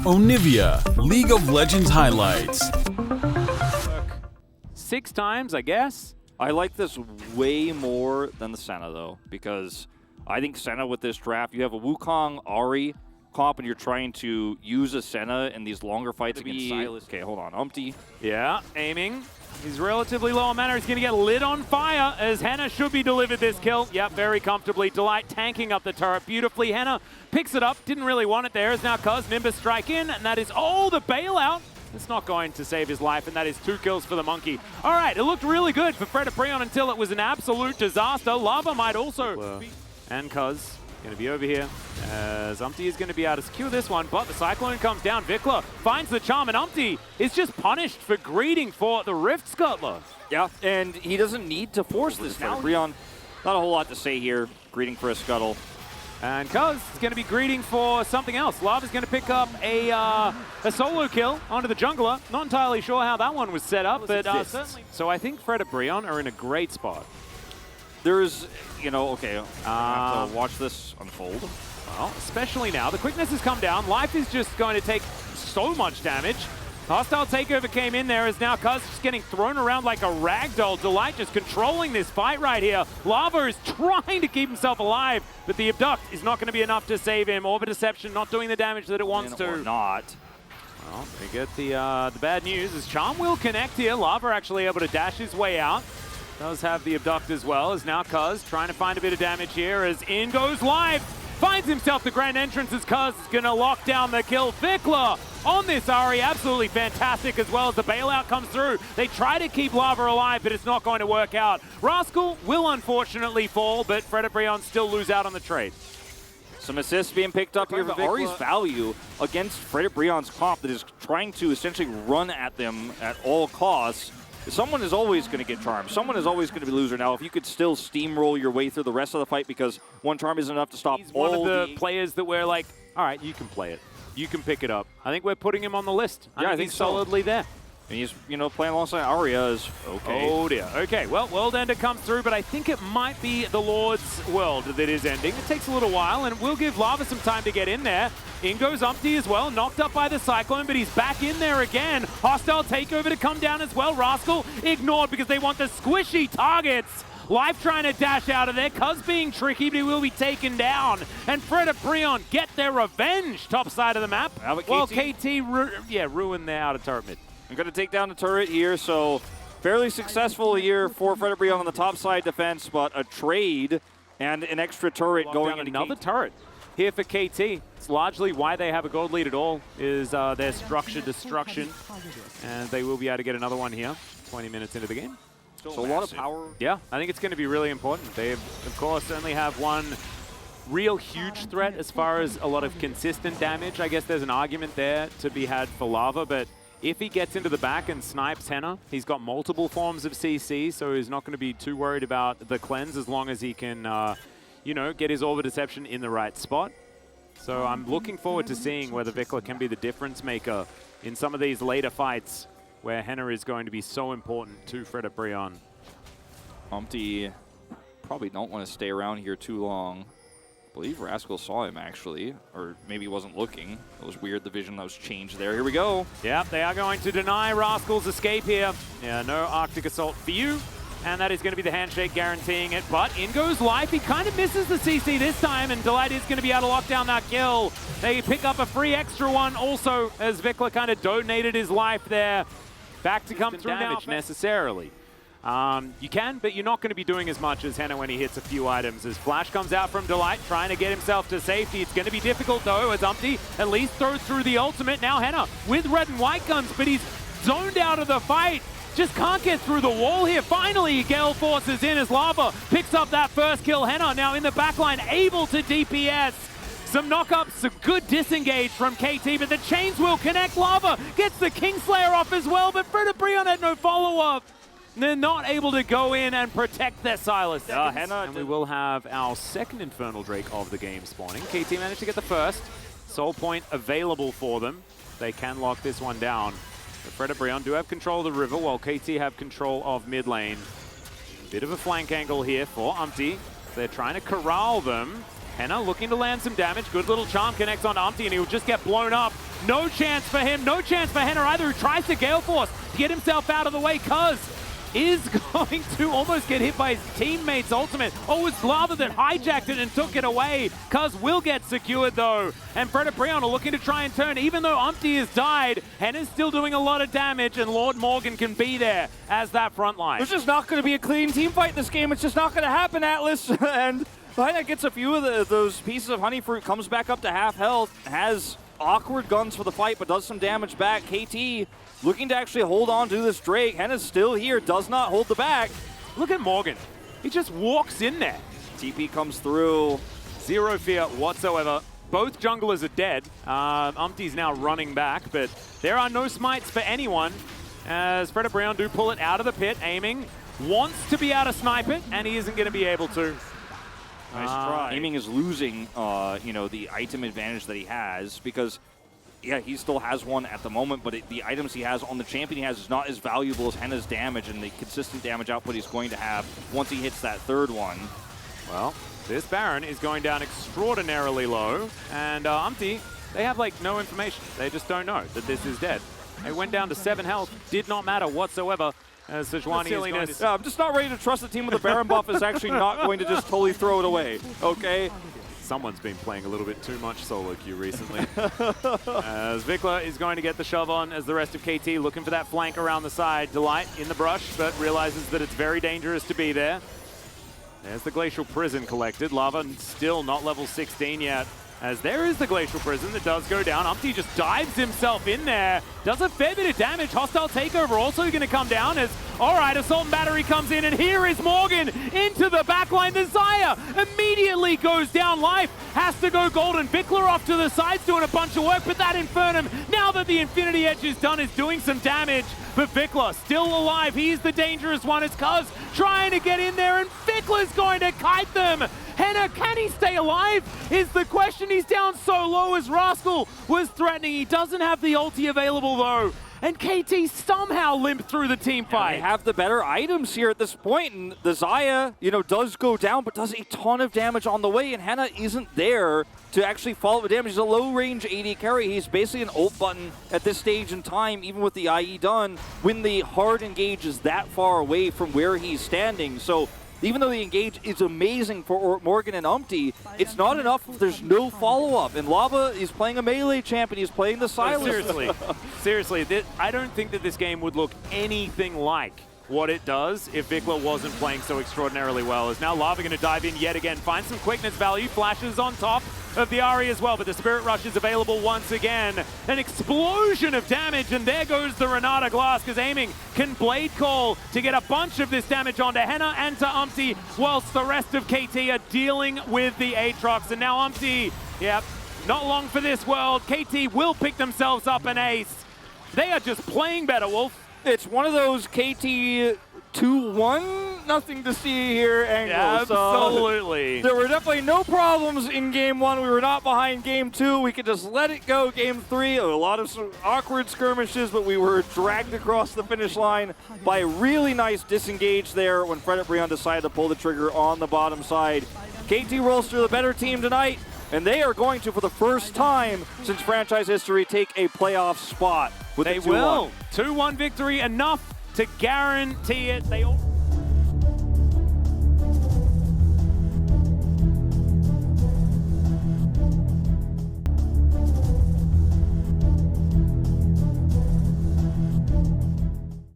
Onivia, League of Legends highlights. 6 times, I guess. I like this way more than the Senna, though, because I think Senna with this draft, you have a Wukong, Ahri comp, and you're trying to use a Senna in these longer fights against Silas. Okay, hold on. Umpty. Yeah, aiming. He's relatively low on mana. He's going to get lit on fire as Henna should be delivered this kill. Yep, very comfortably. Delight tanking up the turret beautifully. Henna picks it up. Didn't really want it there. As now Cuz Nimbus strike in, and that is, oh, the bailout. It's not going to save his life, and that is 2 kills for the Monkey. All right, it looked really good for Fredit BRION until it was an absolute disaster. Lava might also... And Cuz going to be over here as Umpty is going to be able to secure this one, but the Cyclone comes down. Vikla finds the charm, and Umpty is just punished for greeting for the Rift Scuttler. Yeah, and he doesn't need to force this now. BRION, not a whole lot to say here. Greeting for a Scuttle. And Cuz is going to be greeting for something else. Lava's going to pick up a solo kill onto the jungler. Not entirely sure how that one was set up, but certainly. So I think Fredit BRION are in a great spot. There's, you know, okay, I have to watch this unfold. Well, especially now. The quickness has come down. Life is just going to take so much damage. Hostile takeover came in there as now Cuz just getting thrown around like a ragdoll. Delight just controlling this fight right here. Lava is trying to keep himself alive, but the Abduct is not going to be enough to save him. Orbit Deception not doing the damage that it wants to. Or not. Well, we get the bad news as Charm will connect here. Lava actually able to dash his way out. Does have the Abduct as well, as now Cuz trying to find a bit of damage here as in goes Live. Finds himself the grand entrance as Cuz is going to lock down the kill. Vikla on this Ahri, absolutely fantastic, as well as the bailout comes through. They try to keep Lava alive, but it's not going to work out. Rascal will unfortunately fall, but Fredit BRION still lose out on the trade. Some assists being picked up here, but Ahri's value against Fredit BRION's comp that is trying to essentially run at them at all costs. Someone is always going to get charmed. Someone is always going to be loser. Now, if you could still steamroll your way through the rest of the fight because one charm isn't enough to stop He's all one of the players that we're like, all right, you can play it. You can pick it up. I think we're putting him on the list. I think he's solidly there. And he's, you know, playing alongside Aria is okay. Oh dear. Okay, well, World Ender comes through, but I think it might be the Lord's World that is ending. It takes a little while, and we'll give Lava some time to get in there. In goes Umpty as well, knocked up by the Cyclone, but he's back in there again. Hostile takeover to come down as well. Rascal ignored because they want the squishy targets. Life trying to dash out of there. Cuz being tricky, but he will be taken down. And Fredit BRION get their revenge top side of the map. Well, KT ruined their outer turret mid. I'm going to take down the turret here, so fairly successful here for Fredit BRION on the top side defense, but a trade and an extra turret going into another turret here for KT. It's largely why they have a gold lead at all, is their structure destruction. And they will be able to get another one here, 20 minutes into the game. So a lot of power. Yeah, I think it's going to be really important. They, of course, only have one real huge threat as far as a lot of consistent damage. I guess there's an argument there to be had for Lava, but if he gets into the back and snipes Henna, he's got multiple forms of CC, so he's not going to be too worried about the cleanse as long as he can, you know, get his Orbit Deception in the right spot. So I'm looking forward to seeing whether Vikla can be the difference maker in some of these later fights where Henna is going to be so important to Fredit BRION. Umpty probably don't want to stay around here too long. I believe Rascal saw him, actually, or maybe he wasn't looking. It was weird, the vision that was changed there. Here we go. Yeah, they are going to deny Rascal's escape here. Yeah, no Arctic Assault for you. And that is going to be the handshake guaranteeing it. But in goes Life. He kind of misses the CC this time, and Delight is going to be able to lock down that kill. They pick up a free extra one also, as Vikla kind of donated his life there. Back to come through damage necessarily. You can, but you're not going to be doing as much as Henna when he hits a few items. As Flash comes out from Delight, trying to get himself to safety. It's going to be difficult, though, as Umpty at least throws through the ultimate. Now Henna with red and white guns, but he's zoned out of the fight. Just can't get through the wall here. Finally, Gale forces in as Lava picks up that first kill. Henna now in the backline, able to DPS. Some knock-ups, some good disengage from KT, but the chains will connect. Lava gets the Kingslayer off as well, but Fredit BRION had no follow-up. They're not able to go in and protect their Silas. And we will have our second Infernal Drake of the game spawning. KT managed to get the first. Soul Point available for them. They can lock this one down. But Fredit BRION do have control of the river, while KT have control of mid lane. Bit of a flank angle here for Umpty. They're trying to corral them. Henna looking to land some damage. Good little charm connects on Umpty, and he'll just get blown up. No chance for him. No chance for Henna either, who tries to Gale Force to get himself out of the way. Cuz is going to almost get hit by his teammate's ultimate. Oh, it's Lava that hijacked it and took it away. Cuz will get secured though. And Fredit BRION are looking to try and turn. Even though Umpty has died, Henna's still doing a lot of damage, and Lord Morgan can be there as that front line. There's just not going to be a clean team fight in this game. It's just not going to happen, Atlas. And Henna gets a few of those pieces of honey fruit, comes back up to half health, has awkward guns for the fight, but does some damage back. KT looking to actually hold on to this Drake. Henna's still here, does not hold the back. Look at Morgan. He just walks in there. TP comes through. Zero fear whatsoever. Both junglers are dead. Umpty's now running back, but there are no smites for anyone as Fredit BRION do pull it out of the pit, aiming. Wants to be able to snipe it, and he isn't going to be able to. Nice try. Aiming is losing, the item advantage that he has because, yeah, he still has one at the moment, but the items he has on the champion he has is not as valuable as Henna's damage and the consistent damage output he's going to have once he hits that third one. Well, this Baron is going down extraordinarily low, and Umpty, they have, like, no information. They just don't know that this is dead. They went down to 7 health. Did not matter whatsoever. As Sejuani is going to... I'm just not ready to trust the team with the Baron buff is actually not going to just totally throw it away, okay? Someone's been playing a little bit too much solo queue recently. As Vikla is going to get the shove on as the rest of KT looking for that flank around the side. Delight in the brush, but realizes that it's very dangerous to be there. There's the Glacial Prison collected. Lava still not level 16 yet. As there is the Glacial Prison that does go down. Umpty just dives himself in there. Does a fair bit of damage. Hostile takeover also going to come down as, all right, Assault and Battery comes in, and here is Morgan into the backline. The Xayah immediately goes down. Life has to go golden. Vikla off to the sides doing a bunch of work, but that Infernum, now that the Infinity Edge is done, is doing some damage. But Vikla still alive. He's the dangerous one. It's Cuz trying to get in there, and Vikla's going to kite them. Henna, can he stay alive? Is the question. He's down so low as Rascal was threatening. He doesn't have the ulti available though. And KT somehow limped through the team fight. They have the better items here at this point, and the Xayah, does go down, but does a ton of damage on the way, and Henna isn't there to actually follow the damage. He's a low-range AD carry. He's basically an ult button at this stage in time, even with the IE done, when the hard engage is that far away from where he's standing. So even though the engage is amazing for Morgan and Umpty, it's not enough if there's no follow-up. And Lava is playing a melee champion. He's playing the silence. Seriously, I don't think that this game would look anything like what it does if Vikla wasn't playing so extraordinarily well. As now Lava going to dive in yet again, find some quickness value, flashes on top of the Ahri as well, but the Spirit Rush is available once again. An explosion of damage, and there goes the Renata Glass, because aiming can Blade Call to get a bunch of this damage onto Henna and to Umpty, whilst the rest of KT are dealing with the Aatrox. And now Umpty, yep, not long for this world. KT will pick themselves up an ace. They are just playing better, Wolf. It's one of those KT 2-1, nothing to see here angles. Absolutely. There were definitely no problems in game 1. We were not behind game 2. We could just let it go game 3. A lot of awkward skirmishes, but we were dragged across the finish line by a really nice disengage there when Fredit BRION decided to pull the trigger on the bottom side. KT Rolster, the better team tonight, and they are going to, for the first time since franchise history, take a playoff spot with They will. 2-1 victory, enough to guarantee it. They all